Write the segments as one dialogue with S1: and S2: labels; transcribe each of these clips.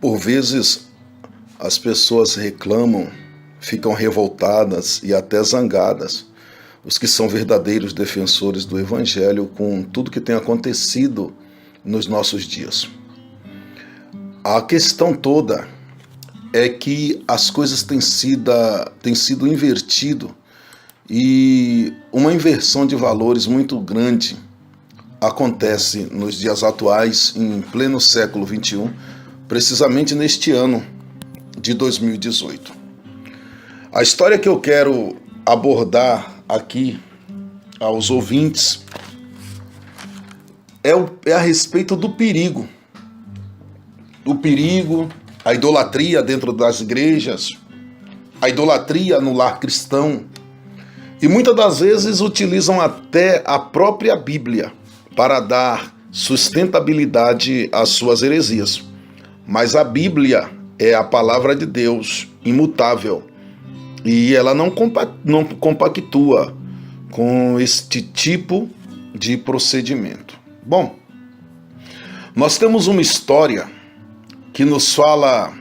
S1: Por vezes, as pessoas reclamam, ficam revoltadas e até zangadas, os que são verdadeiros defensores do Evangelho com tudo que tem acontecido nos nossos dias. A questão toda é que as coisas têm sido invertido e uma inversão de valores muito grande acontece nos dias atuais, em pleno século XXI, precisamente neste ano de 2018. A história que eu quero abordar aqui aos ouvintes é a respeito do perigo. O perigo, a idolatria dentro das igrejas, a idolatria no lar cristão, e muitas das vezes utilizam até a própria Bíblia para dar sustentabilidade às suas heresias. Mas a Bíblia é a palavra de Deus imutável e ela não compactua com este tipo de procedimento. Bom, nós temos uma história que nos fala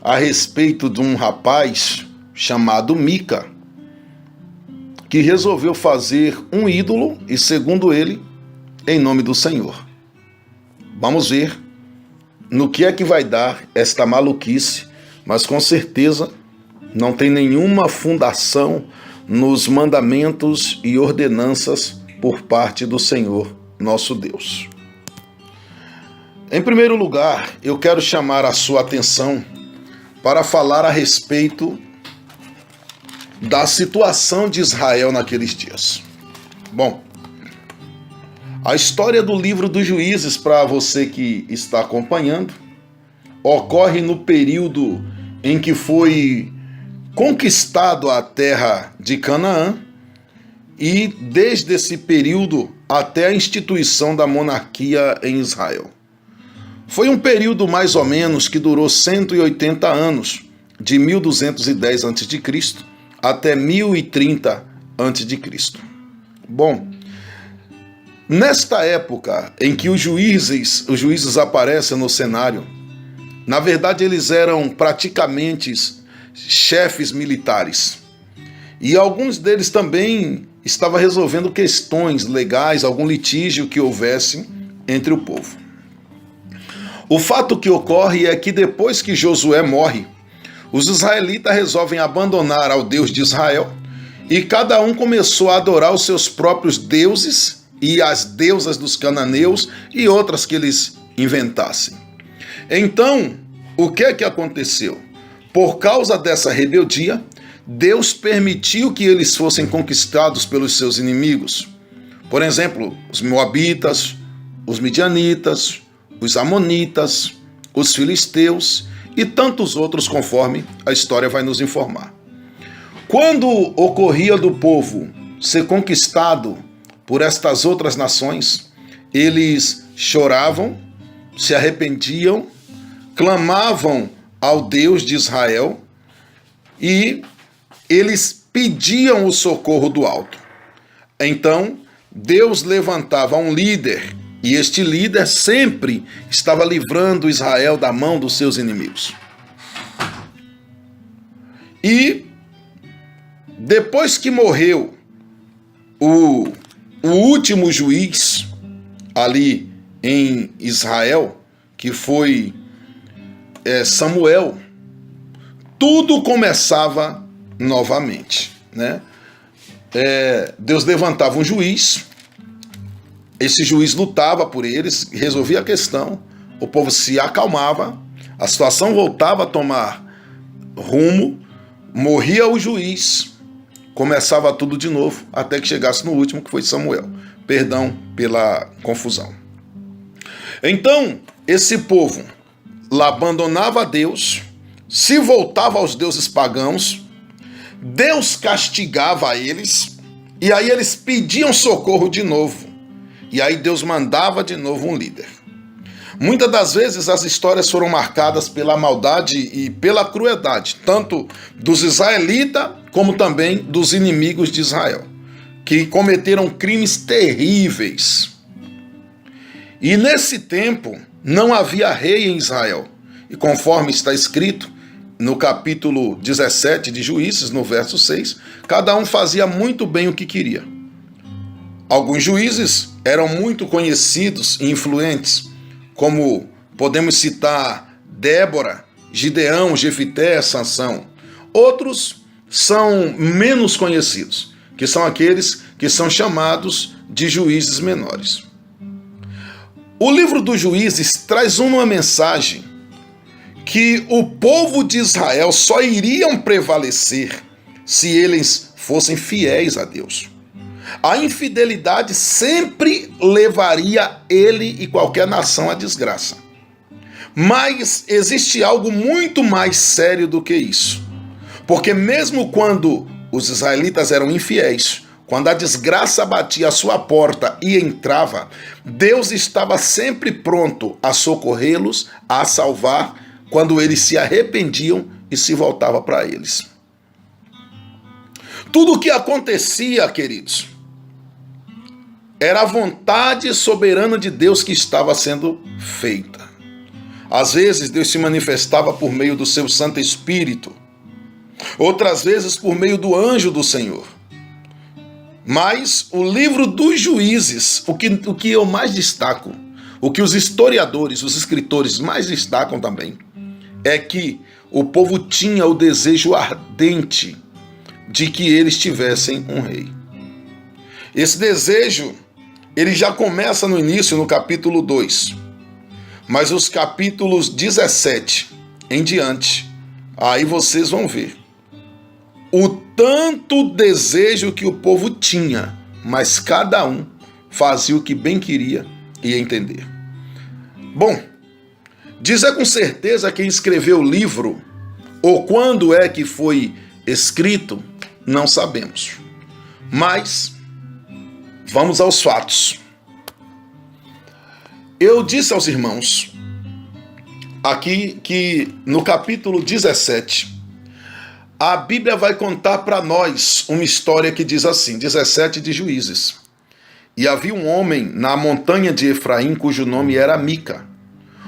S1: a respeito de um rapaz chamado Mica, que resolveu fazer um ídolo e, segundo ele, em nome do Senhor. Vamos ver no que é que vai dar esta maluquice, mas com certeza não tem nenhuma fundação nos mandamentos e ordenanças por parte do Senhor, nosso Deus. Em primeiro lugar, eu quero chamar a sua atenção para falar a respeito da situação de Israel naqueles dias. Bom, a história do livro dos Juízes, para você que está acompanhando, ocorre no período em que foi conquistado a terra de Canaã e desde esse período até a instituição da monarquia em Israel. Foi um período mais ou menos que durou 180 anos, de 1210 a.C. até 1030 a.C. Bom, nesta época em que os juízes aparecem no cenário, na verdade eles eram praticamente chefes militares. E alguns deles também estavam resolvendo questões legais, algum litígio que houvesse entre o povo. O fato que ocorre é que depois que Josué morre, os israelitas resolvem abandonar ao Deus de Israel e cada um começou a adorar os seus próprios deuses e as deusas dos cananeus e outras que eles inventassem. Então, o que é que aconteceu? Por causa dessa rebeldia, Deus permitiu que eles fossem conquistados pelos seus inimigos. Por exemplo, os moabitas, os midianitas, os amonitas, os filisteus e tantos outros, conforme a história vai nos informar. Quando ocorria do povo ser conquistado por estas outras nações, eles choravam, se arrependiam, clamavam ao Deus de Israel e eles pediam o socorro do alto. Então, Deus levantava um líder e este líder sempre estava livrando Israel da mão dos seus inimigos. E depois que morreu o último juiz ali em Israel, que foi Samuel, tudo começava novamente, né? Deus levantava um juiz, esse juiz lutava por eles, resolvia a questão, o povo se acalmava, a situação voltava a tomar rumo, morria o juiz, começava tudo de novo, até que chegasse no último, que foi Samuel. Perdão pela confusão. Então, esse povo lá abandonava a Deus, se voltava aos deuses pagãos, Deus castigava eles, e aí eles pediam socorro de novo. E aí Deus mandava de novo um líder. Muitas das vezes as histórias foram marcadas pela maldade e pela crueldade, tanto dos israelitas como também dos inimigos de Israel, que cometeram crimes terríveis. E nesse tempo não havia rei em Israel. E conforme está escrito no capítulo 17 de Juízes, no verso 6, cada um fazia muito bem o que queria. Alguns juízes eram muito conhecidos e influentes, como podemos citar Débora, Gideão, Jefité, Sansão. Outros são menos conhecidos, que são aqueles que são chamados de juízes menores. O livro dos Juízes traz uma mensagem que o povo de Israel só iriam prevalecer se eles fossem fiéis a Deus. A infidelidade sempre levaria ele e qualquer nação à desgraça. Mas existe algo muito mais sério do que isso. Porque mesmo quando os israelitas eram infiéis, quando a desgraça batia a sua porta e entrava, Deus estava sempre pronto a socorrê-los, a salvar, quando eles se arrependiam e se voltavam para eles. Tudo o que acontecia, queridos, era a vontade soberana de Deus que estava sendo feita. Às vezes Deus se manifestava por meio do seu Santo Espírito, outras vezes por meio do anjo do Senhor. Mas o livro dos Juízes, o que eu mais destaco, o que os historiadores, os escritores mais destacam também, é que o povo tinha o desejo ardente de que eles tivessem um rei. Esse desejo, ele já começa no início, no capítulo 2. Mas os capítulos 17 em diante, aí vocês vão ver o tanto desejo que o povo tinha, mas cada um fazia o que bem queria e entender. Bom, dizer com certeza quem escreveu o livro, ou quando é que foi escrito, não sabemos. Mas vamos aos fatos. Eu disse aos irmãos aqui que no capítulo 17, a Bíblia vai contar para nós uma história que diz assim, 17 de Juízes. E havia um homem na montanha de Efraim, cujo nome era Mica,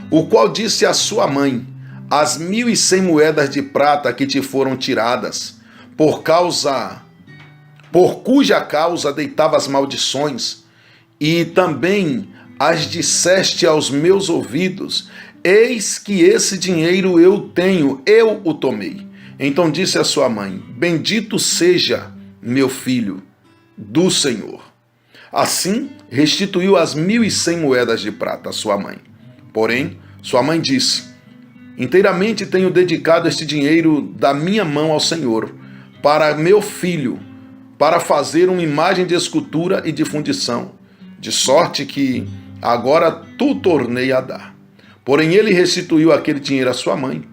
S1: o qual disse à sua mãe: as 1.100 moedas de prata que te foram tiradas, por cuja causa deitavas maldições, e também as disseste aos meus ouvidos, eis que esse dinheiro eu tenho, eu o tomei. Então disse a sua mãe: bendito seja, meu filho, do Senhor. Assim restituiu as 1.100 moedas de prata à sua mãe. Porém, sua mãe disse: inteiramente tenho dedicado este dinheiro da minha mão ao Senhor, para meu filho, para fazer uma imagem de escultura e de fundição, de sorte que agora tu tornei a dar. Porém ele restituiu aquele dinheiro à sua mãe,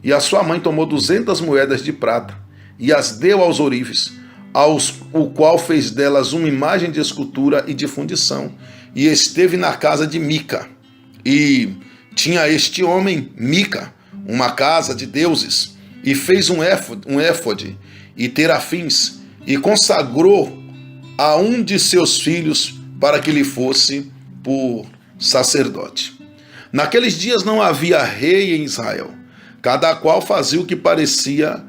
S1: e a sua mãe tomou 200 moedas de prata, e as deu aos ourives, o qual fez delas uma imagem de escultura e de fundição, e esteve na casa de Mica. E tinha este homem, Mica, uma casa de deuses, e fez um éfode e terafins, e consagrou a um de seus filhos para que lhe fosse por sacerdote. Naqueles dias não havia rei em Israel, cada qual fazia o que parecia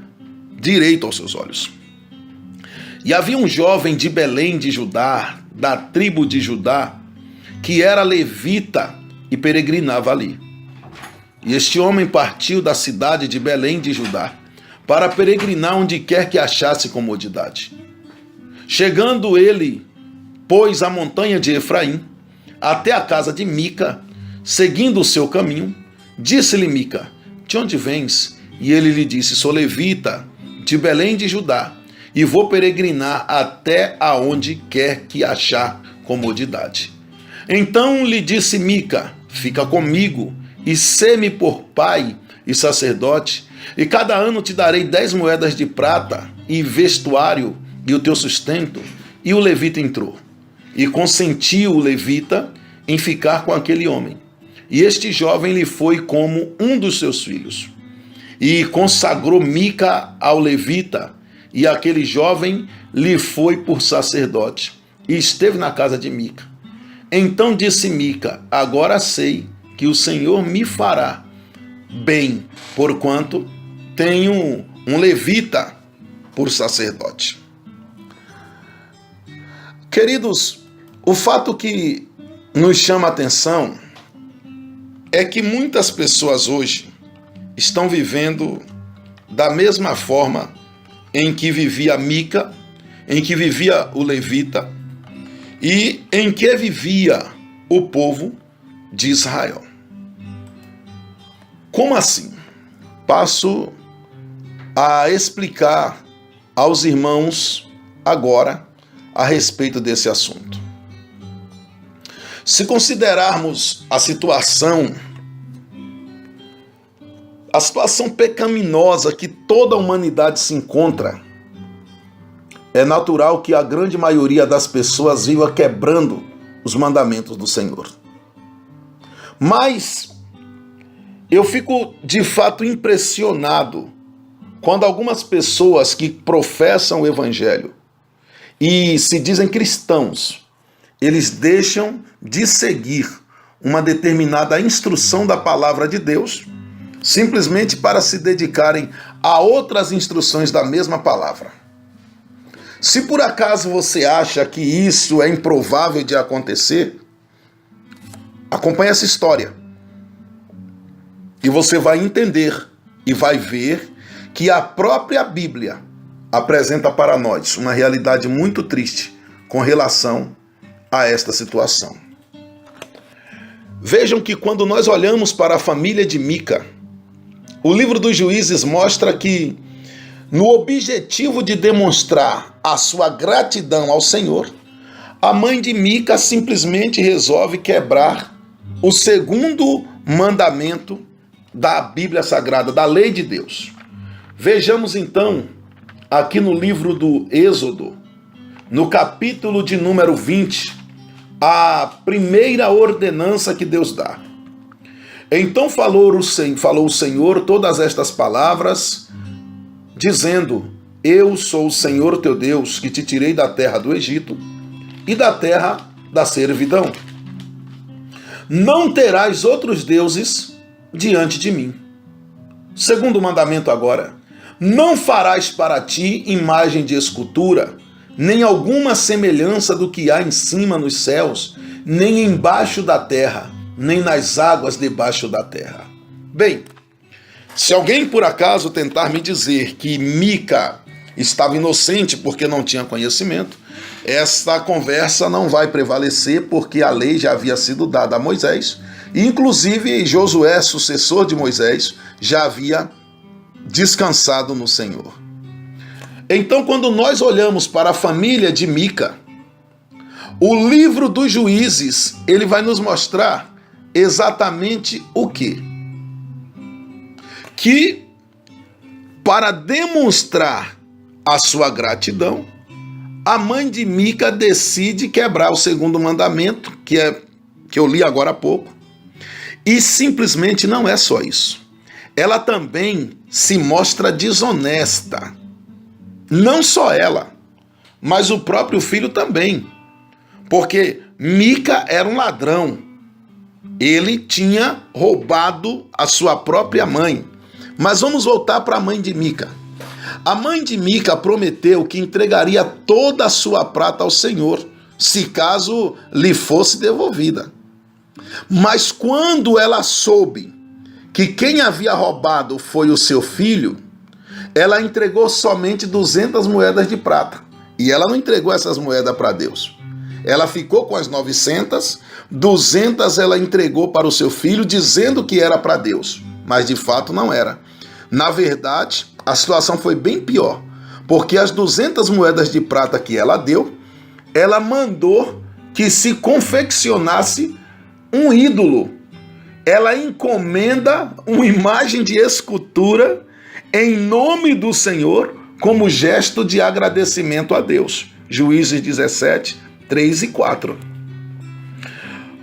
S1: direito aos seus olhos. E havia um jovem de Belém de Judá, da tribo de Judá, que era levita e peregrinava ali. E este homem partiu da cidade de Belém de Judá para peregrinar onde quer que achasse comodidade. Chegando ele, pois, a montanha de Efraim, até a casa de Mica, seguindo o seu caminho, disse-lhe Mica: de onde vens? E ele lhe disse: sou levita de Belém de Judá, e vou peregrinar até aonde quer que achar comodidade. Então lhe disse Mica: fica comigo, e sê-me por pai e sacerdote, e cada ano te darei 10 moedas de prata, e vestuário, e o teu sustento. E o levita entrou, e consentiu o levita em ficar com aquele homem. E este jovem lhe foi como um dos seus filhos. E consagrou Mica ao levita, e aquele jovem lhe foi por sacerdote, e esteve na casa de Mica. Então disse Mica: agora sei que o Senhor me fará bem, porquanto tenho um levita por sacerdote. Queridos, o fato que nos chama a atenção é que muitas pessoas hoje estão vivendo da mesma forma em que vivia Mica, em que vivia o levita e em que vivia o povo de Israel. Como assim? Passo a explicar aos irmãos agora a respeito desse assunto. Se considerarmos a situação pecaminosa que toda a humanidade se encontra, é natural que a grande maioria das pessoas viva quebrando os mandamentos do Senhor. Mas eu fico de fato impressionado quando algumas pessoas que professam o Evangelho e se dizem cristãos, eles deixam de seguir uma determinada instrução da palavra de Deus, simplesmente para se dedicarem a outras instruções da mesma palavra. Se por acaso você acha que isso é improvável de acontecer, acompanhe essa história. E você vai entender e vai ver que a própria Bíblia apresenta para nós uma realidade muito triste com relação a esta situação. Vejam que quando nós olhamos para a família de Mica, o livro dos Juízes mostra que, no objetivo de demonstrar a sua gratidão ao Senhor, a mãe de Mica simplesmente resolve quebrar o segundo mandamento da Bíblia Sagrada, da lei de Deus. Vejamos então, aqui no livro do Êxodo, no capítulo de número 20, a primeira ordenança que Deus dá. Então falou o Senhor todas estas palavras, dizendo: Eu sou o Senhor teu Deus, que te tirei da terra do Egito e da terra da servidão. Não terás outros deuses diante de mim. Segundo mandamento agora: não farás para ti imagem de escultura, nem alguma semelhança do que há em cima nos céus, nem embaixo da terra, nem nas águas debaixo da terra. Bem, se alguém por acaso tentar me dizer que Mica estava inocente porque não tinha conhecimento, essa conversa não vai prevalecer, porque a lei já havia sido dada a Moisés, e inclusive Josué, sucessor de Moisés, já havia descansado no Senhor. Então, quando nós olhamos para a família de Mica, o livro dos Juízes, ele vai nos mostrar exatamente o quê? Que, para demonstrar a sua gratidão, a mãe de Mica decide quebrar o segundo mandamento, que eu li agora há pouco, e simplesmente não é só isso. Ela também se mostra desonesta. Não só ela, mas o próprio filho também. Porque Mica era um ladrão. Ele tinha roubado a sua própria mãe. Mas vamos voltar para a mãe de Mica. A mãe de Mica prometeu que entregaria toda a sua prata ao Senhor, se caso lhe fosse devolvida. Mas quando ela soube que quem havia roubado foi o seu filho, ela entregou somente 200 moedas de prata. E ela não entregou essas moedas para Deus. Ela ficou com as 900, 200 ela entregou para o seu filho, dizendo que era para Deus. Mas de fato não era. Na verdade, a situação foi bem pior. Porque as 200 moedas de prata que ela deu, ela mandou que se confeccionasse um ídolo. Ela encomenda uma imagem de escultura em nome do Senhor, como gesto de agradecimento a Deus. Juízes 17, 3 e 4.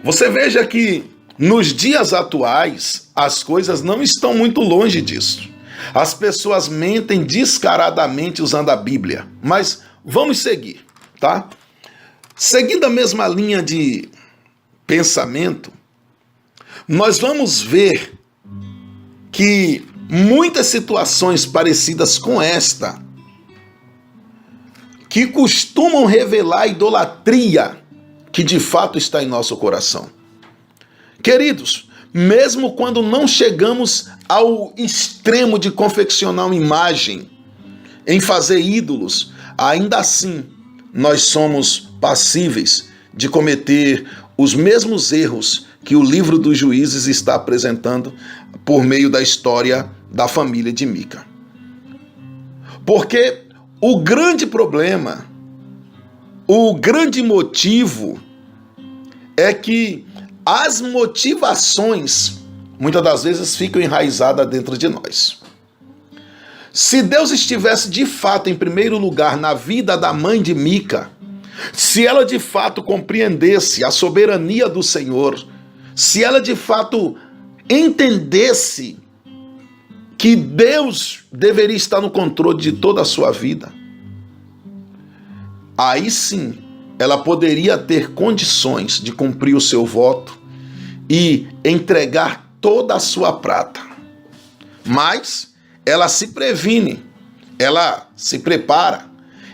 S1: Você veja que nos dias atuais, as coisas não estão muito longe disso. As pessoas mentem descaradamente usando a Bíblia. Mas vamos seguir, tá? Seguindo a mesma linha de pensamento, nós vamos ver que muitas situações parecidas com esta, que costumam revelar a idolatria que de fato está em nosso coração. Queridos, mesmo quando não chegamos ao extremo de confeccionar uma imagem, em fazer ídolos, ainda assim nós somos passíveis de cometer os mesmos erros que o livro dos Juízes está apresentando por meio da história da família de Mica. Porque o grande problema, o grande motivo é que as motivações muitas das vezes ficam enraizadas dentro de nós. Se Deus estivesse de fato em primeiro lugar na vida da mãe de Mica, se ela de fato compreendesse a soberania do Senhor, se ela de fato entendesse que Deus deveria estar no controle de toda a sua vida, aí sim ela poderia ter condições de cumprir o seu voto e entregar toda a sua prata. Mas ela se previne, ela se prepara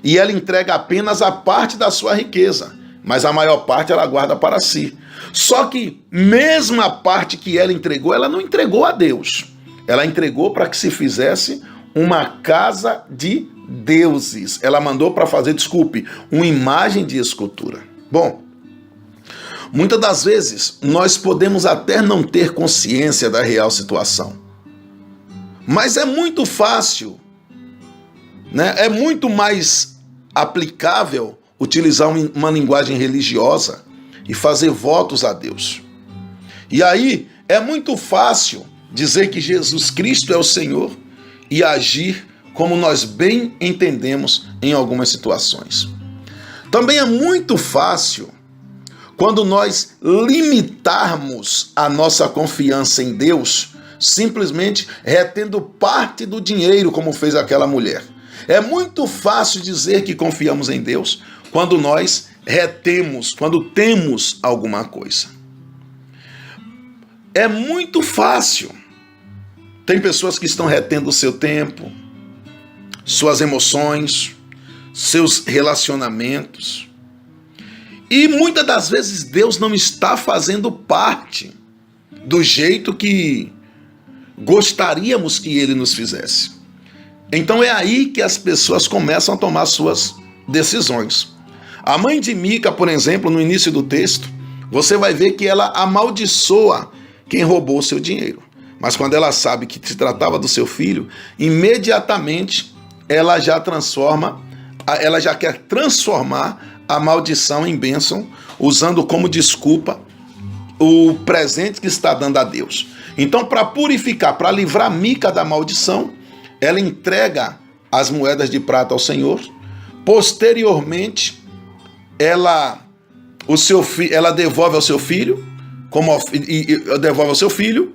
S1: e ela entrega apenas a parte da sua riqueza, mas a maior parte ela guarda para si. Só que mesmo a parte que ela entregou, ela não entregou a Deus. Ela entregou para que se fizesse uma casa de deuses. Ela mandou para fazer, uma imagem de escultura. Bom, muitas das vezes nós podemos até não ter consciência da real situação. Mas é muito fácil, né? É muito mais aplicável utilizar uma linguagem religiosa e fazer votos a Deus. E aí é muito fácil dizer que Jesus Cristo é o Senhor e agir como nós bem entendemos em algumas situações. Também é muito fácil quando nós limitarmos a nossa confiança em Deus, simplesmente retendo parte do dinheiro, como fez aquela mulher. É muito fácil dizer que confiamos em Deus quando nós retemos, quando temos alguma coisa. É muito fácil. Tem pessoas que estão retendo o seu tempo, suas emoções, seus relacionamentos. E muitas das vezes Deus não está fazendo parte do jeito que gostaríamos que Ele nos fizesse. Então é aí que as pessoas começam a tomar suas decisões. A mãe de Mica, por exemplo, no início do texto, você vai ver que ela amaldiçoa quem roubou o seu dinheiro. Mas quando ela sabe que se tratava do seu filho, imediatamente ela já quer transformar a maldição em bênção, usando como desculpa o presente que está dando a Deus. Então, para purificar, para livrar Mica da maldição, ela entrega as moedas de prata ao Senhor. Posteriormente, ela devolve ao seu filho, devolve ao seu filho,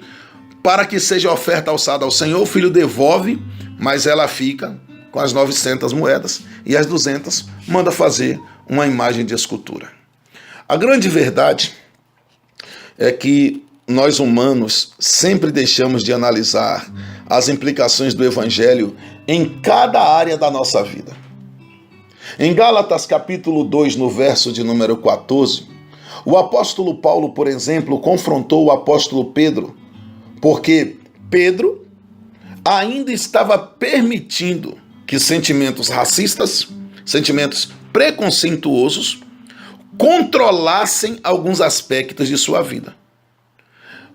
S1: para que seja oferta alçada ao Senhor. O filho devolve, mas ela fica com as 900 moedas e as 200 manda fazer uma imagem de escultura. A grande verdade é que nós humanos sempre deixamos de analisar as implicações do Evangelho em cada área da nossa vida. Em Gálatas capítulo 2, no verso de número 14, o apóstolo Paulo, por exemplo, confrontou o apóstolo Pedro, porque Pedro ainda estava permitindo que sentimentos racistas, sentimentos preconceituosos, controlassem alguns aspectos de sua vida.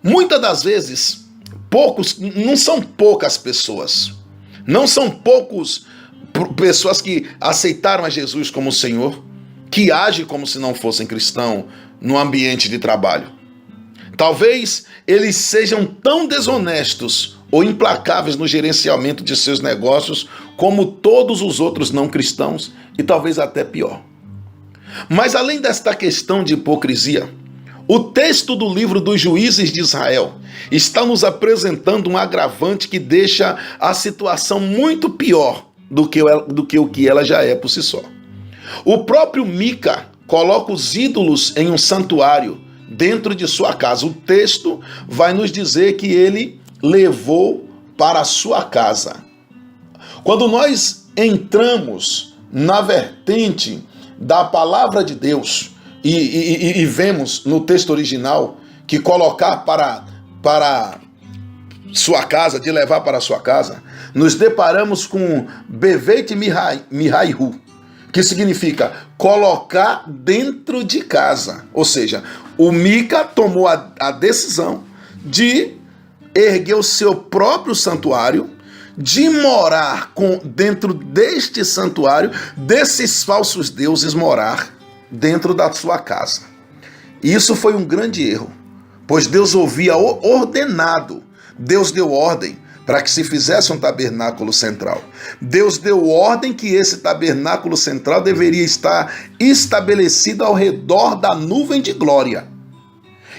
S1: Muitas das vezes, não são poucas pessoas, não são poucos pessoas que aceitaram a Jesus como Senhor, que agem como se não fossem cristãos no ambiente de trabalho. Talvez eles sejam tão desonestos ou implacáveis no gerenciamento de seus negócios como todos os outros não cristãos, e talvez até pior. Mas além desta questão de hipocrisia, o texto do livro dos Juízes de Israel está nos apresentando um agravante que deixa a situação muito pior do que o que ela já é por si só. O próprio Mica coloca os ídolos em um santuário dentro de sua casa. O texto vai nos dizer que ele levou para a sua casa. Quando nós entramos na vertente da palavra de Deus e vemos no texto original que colocar para sua casa, de levar para sua casa, nos deparamos com Beveit Mihaihu, que significa colocar dentro de casa. Ou seja, o Mica tomou a decisão de erguer o seu próprio santuário, de morar dentro deste santuário, desses falsos deuses, morar dentro da sua casa. E isso foi um grande erro, pois Deus havia ordenado, Deus deu ordem para que se fizesse um tabernáculo central. Deus deu ordem que esse tabernáculo central deveria estar estabelecido ao redor da nuvem de glória.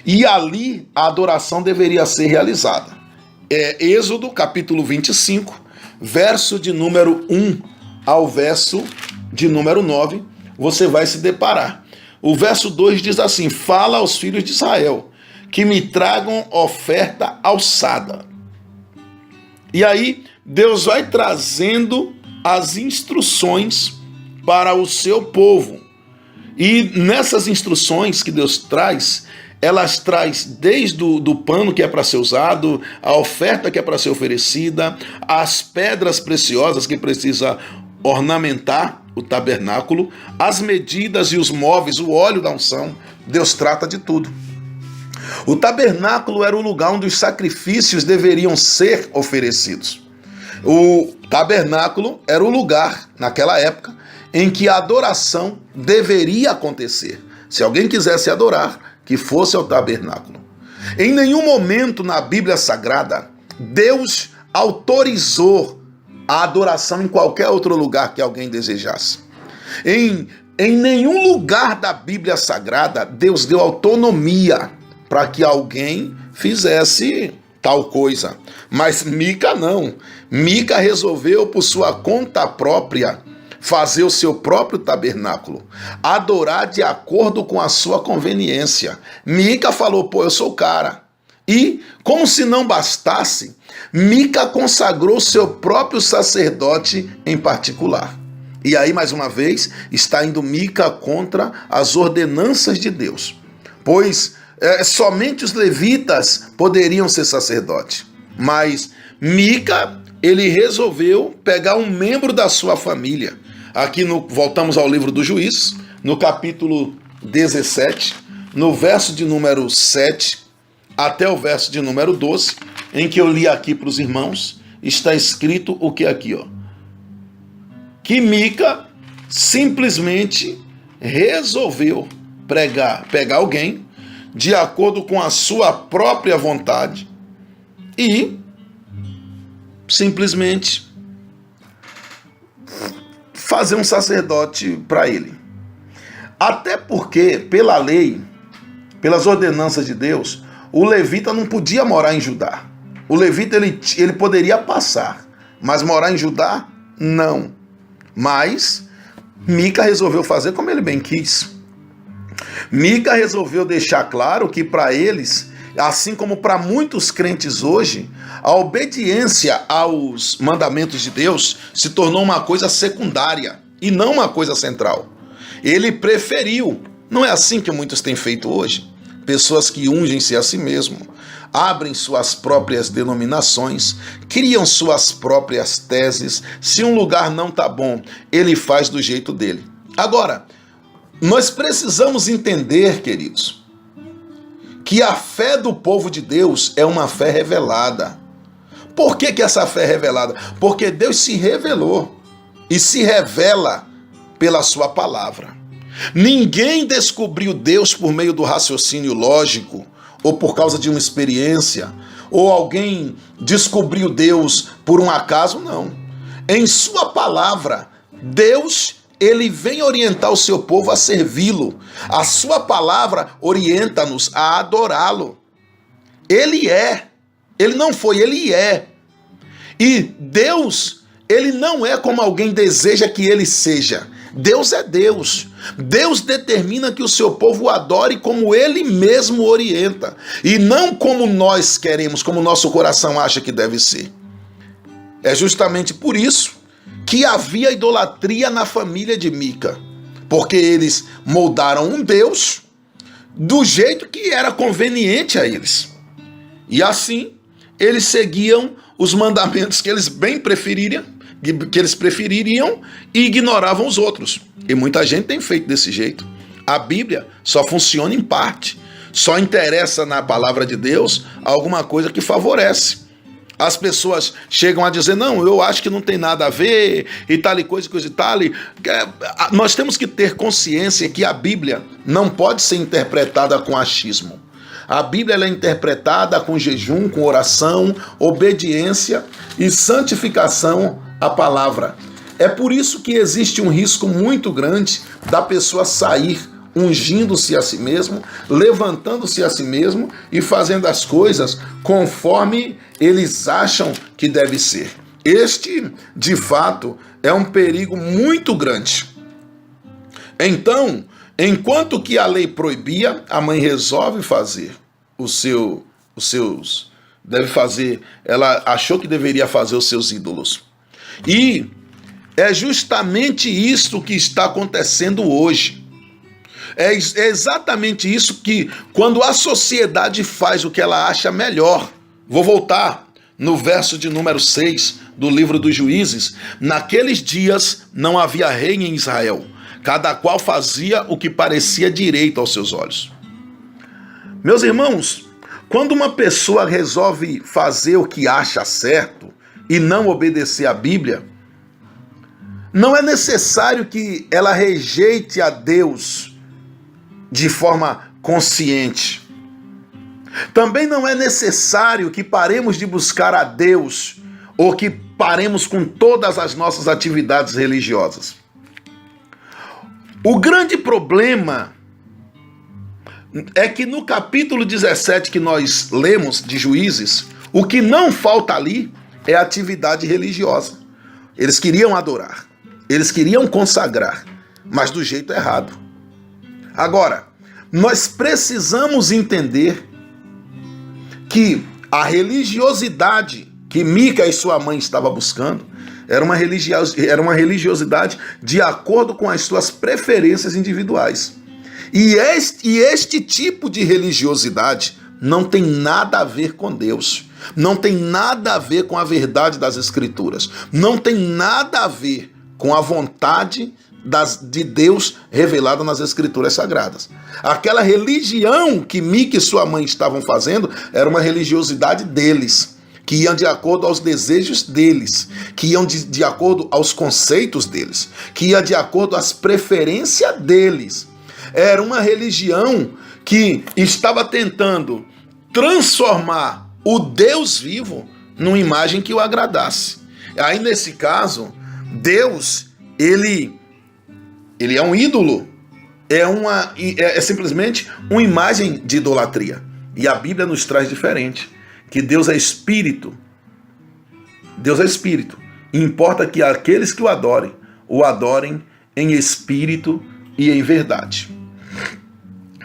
S1: E ali a adoração deveria ser realizada. Êxodo capítulo 25, verso de número 1 ao verso de número 9, você vai se deparar. O verso 2 diz assim: fala aos filhos de Israel que me tragam oferta alçada. E aí Deus vai trazendo as instruções para o seu povo. E nessas instruções que Deus traz, elas traz desde o pano que é para ser usado, a oferta que é para ser oferecida, as pedras preciosas que precisa ornamentar o tabernáculo, as medidas e os móveis, o óleo da unção. Deus trata de tudo. O tabernáculo era o lugar onde os sacrifícios deveriam ser oferecidos. O tabernáculo era o lugar, naquela época, em que a adoração deveria acontecer. Se alguém quisesse adorar, que fosse ao tabernáculo. Em nenhum momento na Bíblia Sagrada, Deus autorizou a adoração em qualquer outro lugar que alguém desejasse. Em nenhum lugar da Bíblia Sagrada, Deus deu autonomia para que alguém fizesse tal coisa. Mas Mica não. Mica resolveu, por sua conta própria, fazer o seu próprio tabernáculo, adorar de acordo com a sua conveniência. Mica falou: pô, eu sou o cara. E, como se não bastasse, Mica consagrou seu próprio sacerdote em particular. E aí, mais uma vez, está indo Mica contra as ordenanças de Deus, pois somente os levitas poderiam ser sacerdote. Mas Mica, ele resolveu pegar um membro da sua família. Aqui voltamos ao livro do Juízes, no capítulo 17, no verso de número 7 até o verso de número 12, em que eu li aqui para os irmãos, está escrito o que aqui, ó? Que Mica simplesmente resolveu pegar alguém de acordo com a sua própria vontade e simplesmente fazer um sacerdote para ele. Até porque, pela lei, pelas ordenanças de Deus, o levita não podia morar em Judá. O levita ele poderia passar, mas morar em Judá, não. Mas Mica resolveu fazer como ele bem quis. Mica resolveu deixar claro que para eles, assim como para muitos crentes hoje, a obediência aos mandamentos de Deus se tornou uma coisa secundária e não uma coisa central. Ele preferiu. Não é assim que muitos têm feito hoje? Pessoas que ungem-se a si mesmo, abrem suas próprias denominações, criam suas próprias teses. Se um lugar não está bom, ele faz do jeito dele. Agora, nós precisamos entender, queridos, que a fé do povo de Deus é uma fé revelada. Por que essa fé é revelada? Porque Deus se revelou e se revela pela sua palavra. Ninguém descobriu Deus por meio do raciocínio lógico ou por causa de uma experiência, ou alguém descobriu Deus por um acaso, não. Em sua palavra, Deus, ele vem orientar o seu povo a servi-lo. A sua palavra orienta-nos a adorá-lo. Ele é. Ele não foi, ele é. E Deus, ele não é como alguém deseja que ele seja. Deus é Deus. Deus determina que o seu povo o adore como ele mesmo orienta, e não como nós queremos, como o nosso coração acha que deve ser. É justamente por isso que havia idolatria na família de Mica, porque eles moldaram um Deus do jeito que era conveniente a eles. E assim, eles seguiam os mandamentos que eles prefeririam e ignoravam os outros. E muita gente tem feito desse jeito. A Bíblia só funciona em parte. Só interessa na palavra de Deus alguma coisa que favorece. As pessoas chegam a dizer, não, eu acho que não tem nada a ver, e tal e coisa e tal. Nós temos que ter consciência que a Bíblia não pode ser interpretada com achismo. A Bíblia ela é interpretada com jejum, com oração, obediência e santificação à palavra. É por isso que existe um risco muito grande da pessoa sair ungindo-se a si mesmo, levantando-se a si mesmo e fazendo as coisas conforme eles acham que deve ser. Este, de fato, é um perigo muito grande. Então, enquanto que a lei proibia, a mãe resolve fazer ela achou que deveria fazer os seus ídolos. E é justamente isso que está acontecendo hoje. É exatamente isso que, quando a sociedade faz o que ela acha melhor. Vou voltar no verso de número 6 do livro dos Juízes. Naqueles dias não havia rei em Israel, cada qual fazia o que parecia direito aos seus olhos. Meus irmãos, quando uma pessoa resolve fazer o que acha certo e não obedecer à Bíblia, não é necessário que ela rejeite a Deus de forma consciente. Também não é necessário que paremos de buscar a Deus ou que paremos com todas as nossas atividades religiosas. O grande problema é que no capítulo 17 que nós lemos de Juízes, o que não falta ali é atividade religiosa. Eles queriam adorar, eles queriam consagrar, mas do jeito errado. Agora, nós precisamos entender que a religiosidade que Mica e sua mãe estavam buscando era uma religiosidade de acordo com as suas preferências individuais. E este tipo de religiosidade não tem nada a ver com Deus, não tem nada a ver com a verdade das Escrituras, não tem nada a ver com a vontade de Deus revelada nas Escrituras Sagradas. Aquela religião que Mica e sua mãe estavam fazendo era uma religiosidade deles, que iam de acordo aos desejos deles, que iam de acordo aos conceitos deles, que ia de acordo às preferências deles. Era uma religião que estava tentando transformar o Deus vivo numa imagem que o agradasse. Aí, nesse caso, Deus, ele é um ídolo, é simplesmente uma imagem de idolatria. E a Bíblia nos traz diferente, que Deus é espírito. Deus é espírito. E importa que aqueles que o adorem em espírito e em verdade.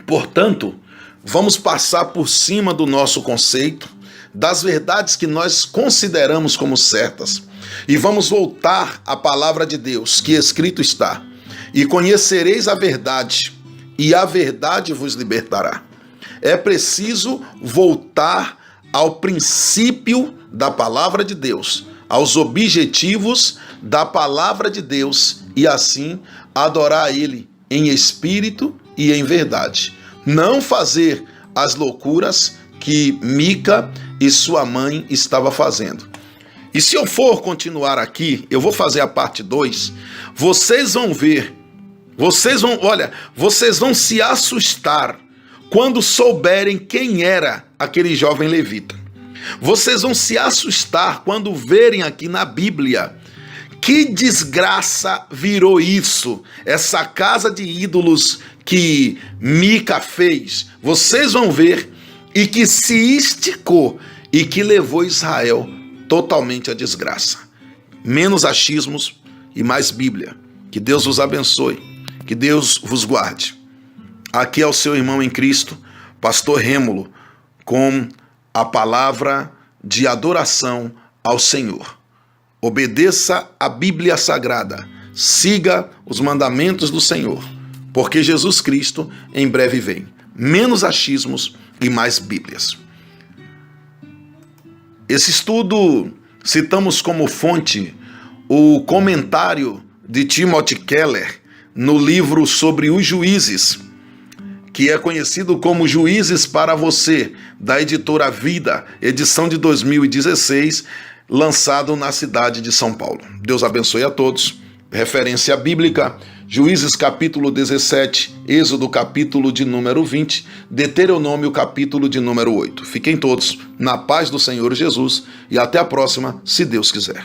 S1: Portanto, vamos passar por cima do nosso conceito, das verdades que nós consideramos como certas, e vamos voltar à palavra de Deus, que escrito está: e conhecereis a verdade, e a verdade vos libertará. É preciso voltar ao princípio da palavra de Deus, aos objetivos da palavra de Deus, e assim adorar a Ele em espírito e em verdade. Não fazer as loucuras que Mica e sua mãe estavam fazendo. E se eu for continuar aqui, eu vou fazer a parte 2, vocês vão ver, vocês vão se assustar quando souberem quem era aquele jovem levita. Vocês vão se assustar quando verem aqui na Bíblia que desgraça virou isso, essa casa de ídolos que Mica fez. Vocês vão ver, e que se esticou e que levou Israel totalmente à desgraça. Menos achismos e mais Bíblia. Que Deus os abençoe Que Deus vos guarde. Aqui é o seu irmão em Cristo, pastor Rêmulo, com a palavra de adoração ao Senhor. Obedeça a Bíblia Sagrada, siga os mandamentos do Senhor, porque Jesus Cristo em breve vem. Menos achismos e mais Bíblias. Esse estudo, citamos como fonte o comentário de Timothy Keller no livro sobre os juízes, que é conhecido como Juízes para Você, da editora Vida, edição de 2016, lançado na cidade de São Paulo. Deus abençoe a todos. Referência bíblica, Juízes capítulo 17, Êxodo capítulo de número 20, Deuteronômio capítulo de número 8. Fiquem todos na paz do Senhor Jesus e até a próxima, se Deus quiser.